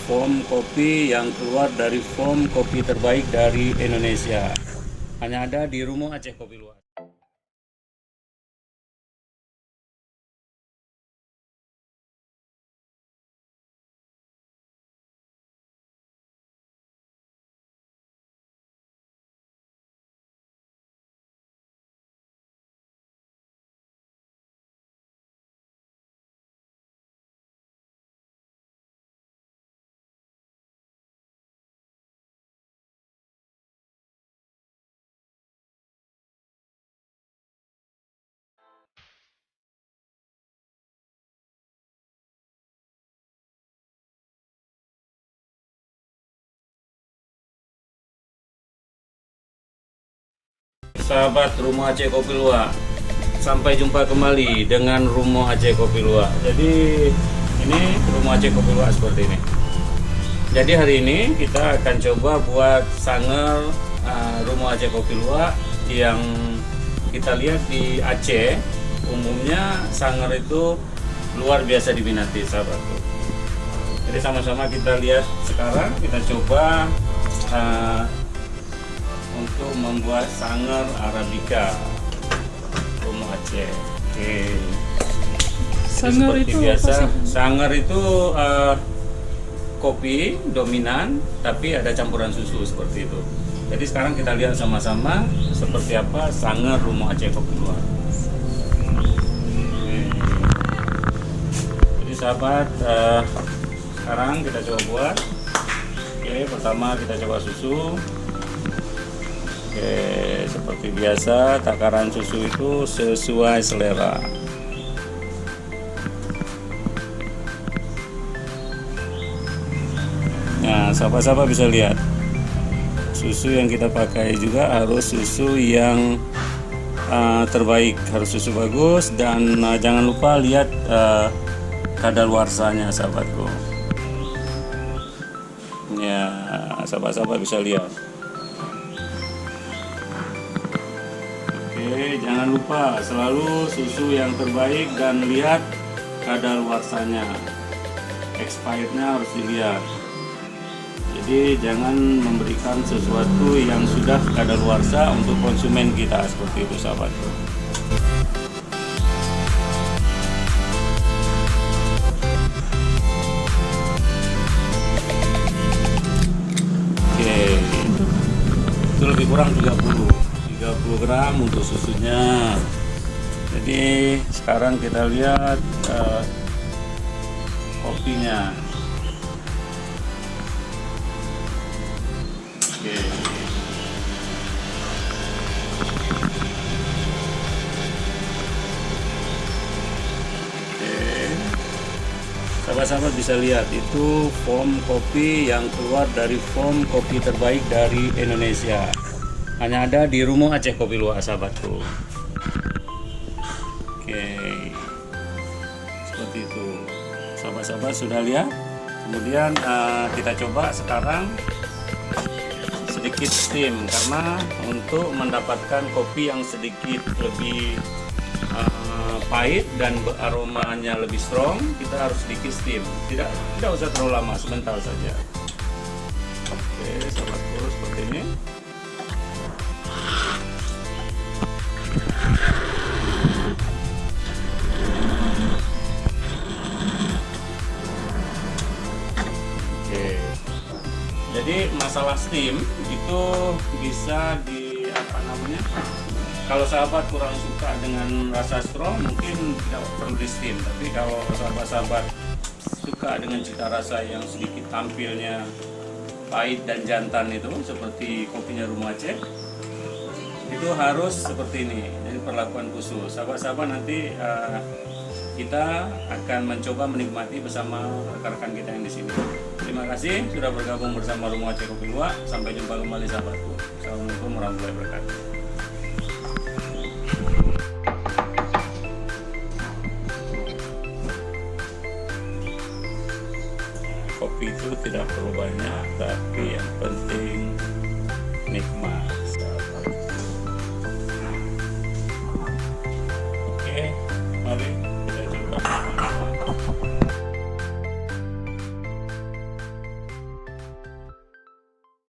foam kopi yang keluar dari foam kopi terbaik dari Indonesia. Hanya ada di Rumo Aceh Kopi Luwak. Sahabat Rumo Aceh Kopi Luwak, sampai jumpa kembali dengan Rumo Aceh Kopi Luwak. Jadi ini Rumo Aceh Kopi Luwak seperti ini. Jadi hari ini kita akan coba buat sanger Rumo Aceh Kopi Luwak yang kita lihat di Aceh. Umumnya sanger itu luar biasa diminati, sahabatku. Jadi sama-sama kita lihat sekarang, kita coba untuk membuat sanger Arabica Rumo Aceh. Oke. Sanger Seperti itu biasa, apa sih? sanger itu kopi dominan, tapi ada campuran susu seperti itu. Jadi sekarang kita lihat sama-sama seperti apa sanger Rumo Aceh Kopi Luwak. Oke. Jadi sahabat, sekarang kita coba buat. Oke, pertama kita coba susu. Oke, seperti biasa takaran susu itu sesuai selera. Nah, sahabat-sahabat bisa lihat susu yang kita pakai juga harus susu yang terbaik, harus susu bagus, dan jangan lupa lihat kadaluarsanya, sahabatku. Ya, sahabat-sahabat bisa lihat. Oke, jangan lupa selalu susu yang terbaik dan lihat kadaluarsanya. Expirednya harus dilihat. Jadi jangan memberikan sesuatu yang sudah kadaluarsa untuk konsumen kita, seperti itu, sahabatku. Oke, itu lebih kurang 30 gram untuk susunya. Jadi sekarang kita lihat kopinya. Oke. Sahabat-sahabat bisa lihat itu foam kopi yang keluar dari foam kopi terbaik dari Indonesia. Hanya ada di Rumo Aceh Kopi Luwak, sahabatku. Oke, seperti itu. Sahabat-sahabat sudah lihat. Kemudian kita coba sekarang sedikit steam, karena untuk mendapatkan kopi yang sedikit lebih pahit dan aromanya lebih strong, kita harus sedikit steam. Tidak usah terlalu lama, sebentar saja. Oke, sahabatku, seperti ini. Jadi masalah steam itu bisa kalau sahabat kurang suka dengan rasa strong, mungkin tidak perlu di steam. Tapi kalau sahabat-sahabat suka dengan cita rasa yang sedikit tampilnya pahit dan jantan itu, seperti kopinya Rumo Aceh, itu harus seperti ini. Jadi perlakuan khusus. Sahabat-sahabat nanti kita akan mencoba menikmati bersama rekan-rekan kita yang di sini. Terima kasih sudah bergabung bersama Rumo Aceh Kopi Luwak. Sampai jumpa kembali, sahabatku. Assalamualaikum warahmatullahi wabarakatuh. Kopi itu tidak perlu banyak, tapi yang penting nikmat.